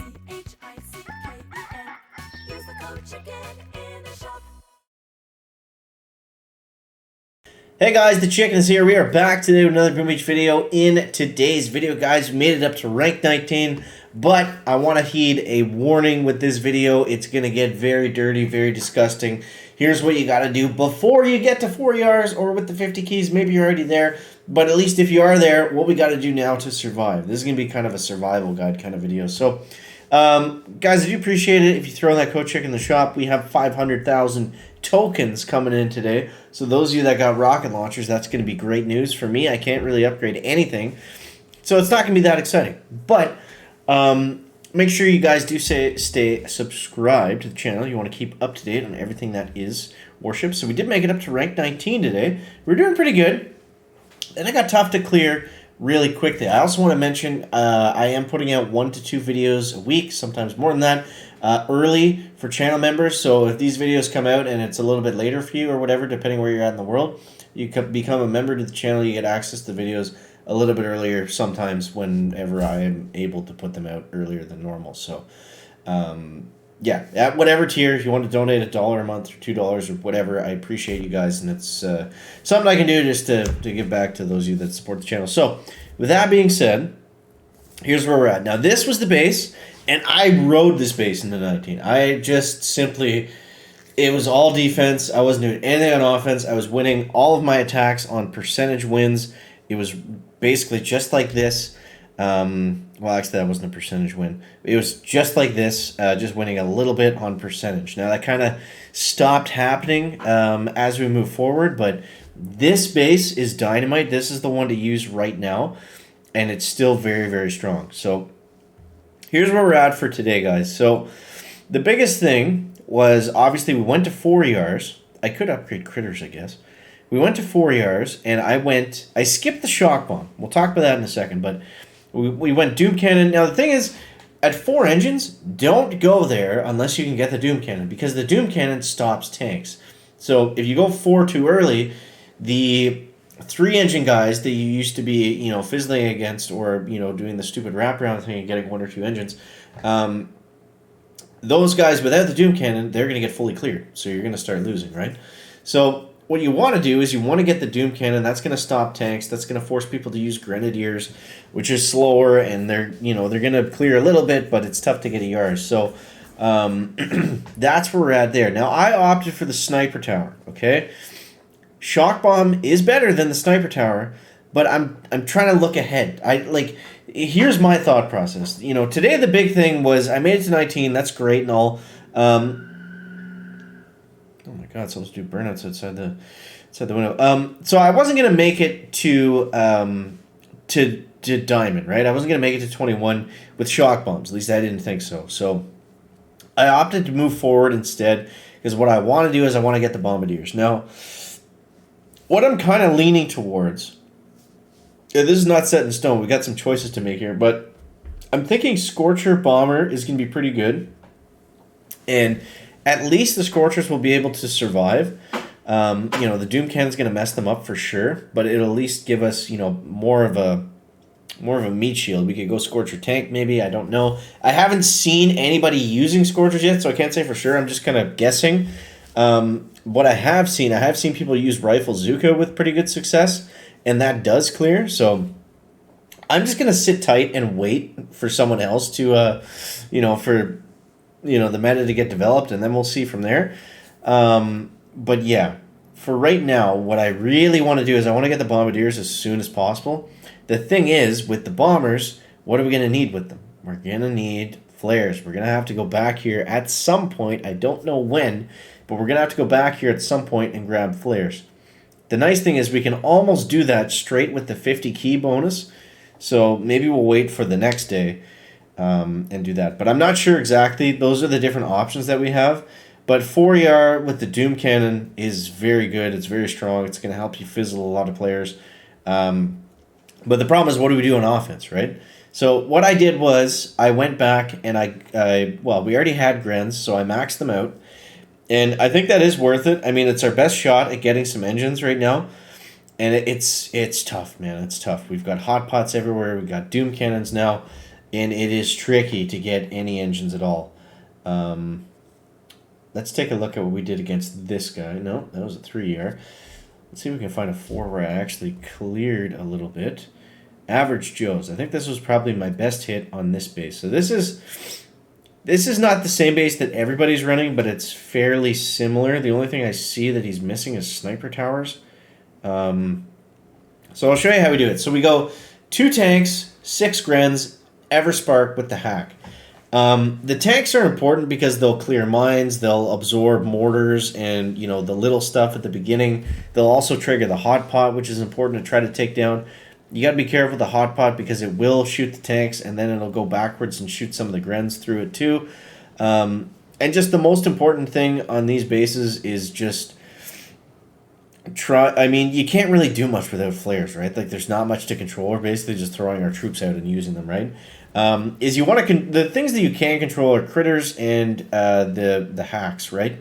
Use the code CHICKEN in the shop. Hey guys, the Chicken is here. We are back today with another Boom Beach video. In today's video, guys, we made it up to rank 19, but I want to heed a warning with this video. It's going to get very dirty, very disgusting. Here's what you got to do before you get to 4 ERs or with the 50 keys. Maybe you're already there, but at least if you are there, what we got to do now to survive. This is going to be kind of a survival guide kind of video. So, guys, I do appreciate it if you throw that code check in the shop. We have 500,000 tokens coming in today. So those of you that got rocket launchers, that's going to be great news. For me, I can't really upgrade anything. So it's not going to be that exciting. But make sure you guys do stay subscribed to the channel. You want to keep up to date on everything that is Warships. So we did make it up to rank 19 today. We're doing pretty good. And it got tough to clear really quickly. I also want to mention I am putting out 1 to 2 videos a week, sometimes more than that, early for channel members. So if these videos come out and it's a little bit later for you or whatever, depending where you're at in the world, you can become a member to the channel. You get access to the videos a little bit earlier sometimes whenever I am able to put them out earlier than normal. So yeah, at whatever tier, if you want to donate $1 a month or $2 or whatever, I appreciate you guys, and it's something I can do just to give back to those of you that support the channel. So, with that being said, here's where we're at. Now, this was the base, and I rode this base into 19. I just simply, it was all defense. I wasn't doing anything on offense. I was winning all of my attacks on percentage wins. It was basically just like this. Well, actually, that wasn't a percentage win. It was just like this, just winning a little bit on percentage. Now, that kind of stopped happening as we move forward, but this base is dynamite. This is the one to use right now, and it's still very, very strong. So here's where we're at for today, guys. So the biggest thing was, obviously, we went to 4 ERs. I could upgrade critters, I guess. We went to 4 ERs, and I skipped the shock bomb. We'll talk about that in a second, but we went Doom Cannon. Now, the thing is, at 4 engines, don't go there unless you can get the Doom Cannon, because the Doom Cannon stops tanks. So if you go 4 too early, the 3 engine guys that you used to be, fizzling against, or, doing the stupid wraparound thing and getting 1 or 2 engines, those guys without the Doom Cannon, they're going to get fully cleared. So you're going to start losing, right? So what you want to do is you want to get the Doom Cannon. That's going to stop tanks. That's going to force people to use Grenadiers, which is slower, and they're going to clear a little bit, but it's tough to get ERs. So that's where we're at there. Now, I opted for the Sniper Tower, okay? Shock Bomb is better than the Sniper Tower, but I'm trying to look ahead. Here's my thought process. Today the big thing was I made it to 19. That's great and all. Oh my God! Someone's doing burnouts outside the window. So I wasn't gonna make it to diamond, right? I wasn't gonna make it to 21 with shock bombs. At least I didn't think so. So I opted to move forward instead, because what I want to do is I want to get the bombardiers. Now, what I'm kind of leaning towards, and this is not set in stone. We got some choices to make here, but I'm thinking Scorcher Bomber is gonna be pretty good, and at least the Scorchers will be able to survive. The Doom Cannon's going to mess them up for sure, but it'll at least give us, more of a meat shield. We could go Scorcher Tank maybe, I don't know. I haven't seen anybody using Scorchers yet, so I can't say for sure. I'm just kind of guessing. What I have seen people use Rifle Zuka with pretty good success, and that does clear, so I'm just going to sit tight and wait for someone else to, the meta to get developed, and then we'll see from there. But yeah, for right now, what I really want to do is I want to get the Bombardiers as soon as possible. The thing is, with the Bombers, what are we going to need with them? We're going to need flares. We're going to have to go back here at some point. I don't know when, but we're going to have to go back here at some point and grab flares. The nice thing is we can almost do that straight with the 50 key bonus, so maybe we'll wait for the next day and do that. But I'm not sure exactly. Those are the different options that we have. But 4 ER with the Doom Cannon is very good. It's very strong. It's going to help you fizzle a lot of players. But the problem is, what do we do on offense, right? So what I did was I went back and we already had Grens, so I maxed them out. And I think that is worth it. I mean, it's our best shot at getting some engines right now. And it's tough, man. It's tough. We've got hot pots everywhere. We've got Doom Cannons now. and it is tricky to get any engines at all. Let's take a look at what we did against this guy. No, that was a 3-year. Let's see if we can find a 4 where I actually cleared a little bit. Average Joe's. I think this was probably my best hit on this base. So this is not the same base that everybody's running, but it's fairly similar. The only thing I see that he's missing is sniper towers. So I'll show you how we do it. So we go 2 tanks, 6 Grens, Everspark with the hack. The tanks are important because they'll clear mines, they'll absorb mortars, and the little stuff at the beginning. They'll also trigger the hot pot, which is important to try to take down. You got to be careful with the hot pot because it will shoot the tanks, and then it'll go backwards and shoot some of the Grens through it too. And just the most important thing on these bases is just you can't really do much without flares, right? Like, there's not much to control. We're basically just throwing our troops out and using them, right? You want to the things that you can control are critters and the hacks, right?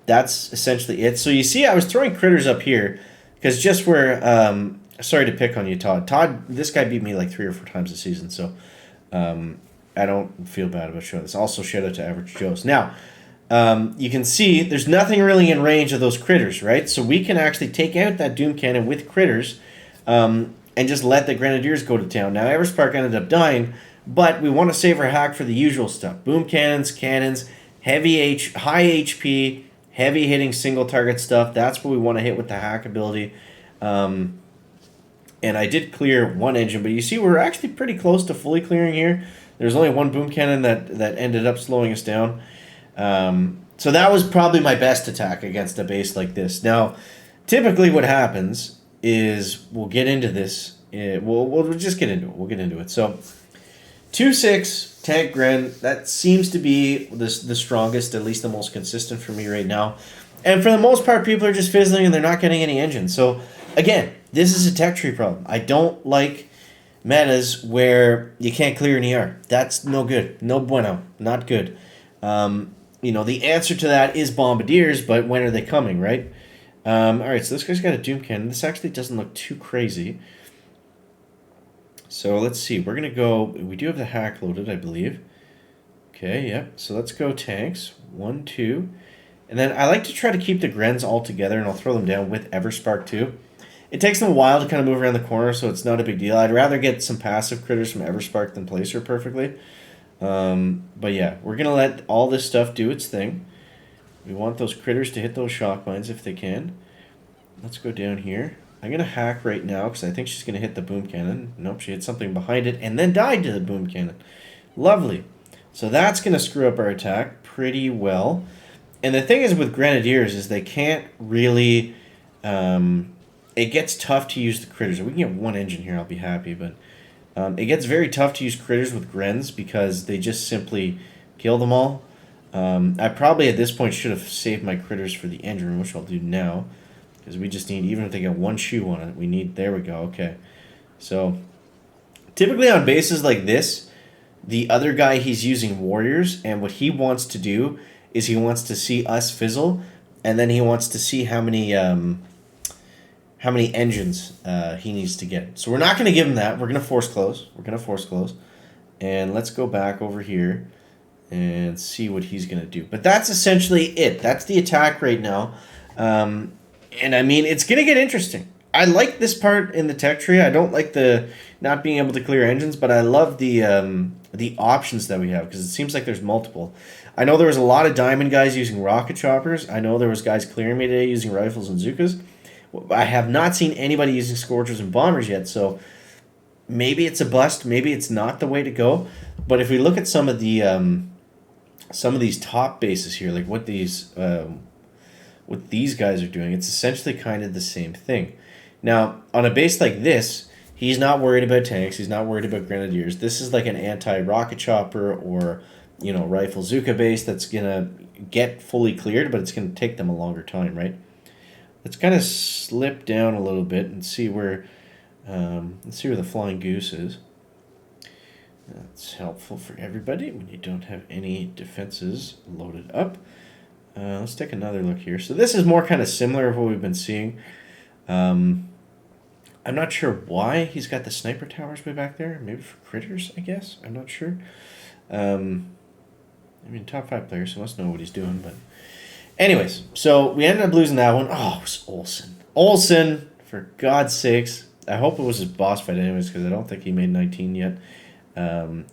That's essentially it. So you see, I was throwing critters up here because just where sorry to pick on you, Todd. Todd, this guy beat me like 3 or 4 times this season, so I don't feel bad about showing this. Also, shout out to Average Joe's. Now, you can see there's nothing really in range of those critters, right? So we can actually take out that Doom Cannon with critters and just let the Grenadiers go to town. Now, Everspark ended up dying, but we want to save our hack for the usual stuff. Boom cannons, high HP, heavy hitting single target stuff. That's what we want to hit with the hack ability. And I did clear 1 engine, but you see we're actually pretty close to fully clearing here. There's only 1 boom cannon that ended up slowing us down. So that was probably my best attack against a base like this. Now, typically what happens is we'll get into this. We'll just get into it. We'll get into it. So 2-6 tank Gren, that seems to be the strongest, at least the most consistent for me right now. And for the most part, people are just fizzling and they're not getting any engines. So again, this is a tech tree problem. I don't like metas where you can't clear an ER. That's no good. No bueno. Not good. The answer to that is bombardiers, but when are they coming, right? All right, so this guy's got a Doom Cannon. This actually doesn't look too crazy. So let's see. We're going to go... We do have the hack loaded, I believe. Okay, yep. So let's go tanks. 1, 2. And then I like to try to keep the Grens all together, and I'll throw them down with Everspark too. It takes them a while to kind of move around the corner, so it's not a big deal. I'd rather get some passive critters from Everspark than place her perfectly. But yeah, we're going to let all this stuff do its thing. We want those critters to hit those shock mines if they can. Let's go down here. I'm going to hack right now because I think she's going to hit the boom cannon. Nope, she hit something behind it and then died to the boom cannon. Lovely. So that's going to screw up our attack pretty well. And the thing is with Grenadiers is they can't really... it gets tough to use the critters. If we can get 1 engine here, I'll be happy. But it gets very tough to use critters with Grens because they just simply kill them all. I probably at this point should have saved my critters for the engine room, which I'll do now. Because we just need, even if they get 1 shoe on it, we need, there we go, okay. So, typically on bases like this, the other guy, he's using warriors, and what he wants to do is he wants to see us fizzle, and then he wants to see how many engines he needs to get. So we're not going to give him that. We're going to force close. And let's go back over here and see what he's going to do. But that's essentially it. That's the attack right now. And I mean, it's going to get interesting. I like this part in the tech tree. I don't like the not being able to clear engines, but I love the options that we have because it seems like there's multiple. I know there was a lot of diamond guys using rocket choppers. I know there was guys clearing me today using rifles and Zukas. I have not seen anybody using Scorchers and Bombers yet, so maybe it's a bust. Maybe it's not the way to go. But if we look at some of these top bases here, like what these guys are doing, it's essentially kind of the same thing. Now, on a base like this, he's not worried about tanks. He's not worried about Grenadiers. This is like an anti-rocket chopper or rifle Zuka base that's gonna get fully cleared, but it's gonna take them a longer time, right? Let's kind of slip down a little bit and see where the flying goose is. That's helpful for everybody when you don't have any defenses loaded up. Let's take another look here. So this is more kind of similar to what we've been seeing. I'm not sure why he's got the sniper towers way back there. Maybe for critters, I guess. I'm not sure. I mean, top 5 player, so he must know what he's doing. But anyways, so we ended up losing that one. Oh, it was Olsen. Olsen, for God's sakes. I hope it was his boss fight anyways, because I don't think he made 19 yet.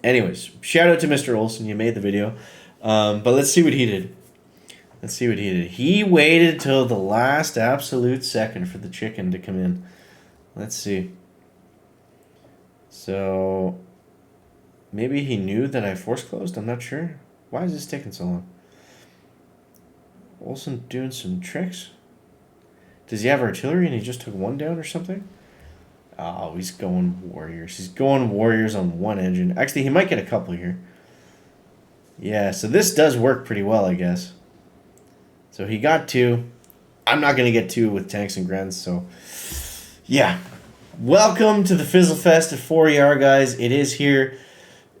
Anyways, shout out to Mr. Olsen. You made the video. But let's see what he did. Let's see what he did. He waited till the last absolute second for the chicken to come in. Let's see. So, maybe he knew that I force closed? I'm not sure. Why is this taking so long? Olsen doing some tricks? Does he have artillery and he just took one down or something? Oh, he's going warriors. He's going warriors on one engine. Actually, he might get a couple here. Yeah, so this does work pretty well, I guess. So he got 2. I'm not going to get 2 with tanks and grens, so... Yeah. Welcome to the Fizzle Fest at 4ER, guys. It is here.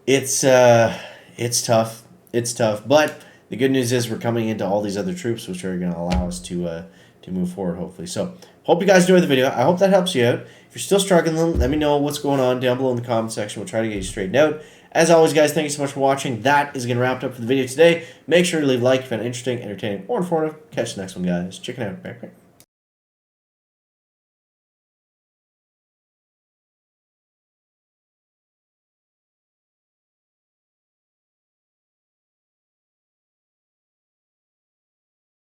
It's tough. It's tough. But the good news is we're coming into all these other troops, which are going to allow us to move forward, hopefully. So, hope you guys enjoyed the video. I hope that helps you out. If you're still struggling, let me know what's going on down below in the comment section. We'll try to get you straightened out. As always, guys, thank you so much for watching. That is going to wrap it up for the video today. Make sure to leave a like if you found it interesting, entertaining, or informative. Catch the next one, guys. Check it out. Bye.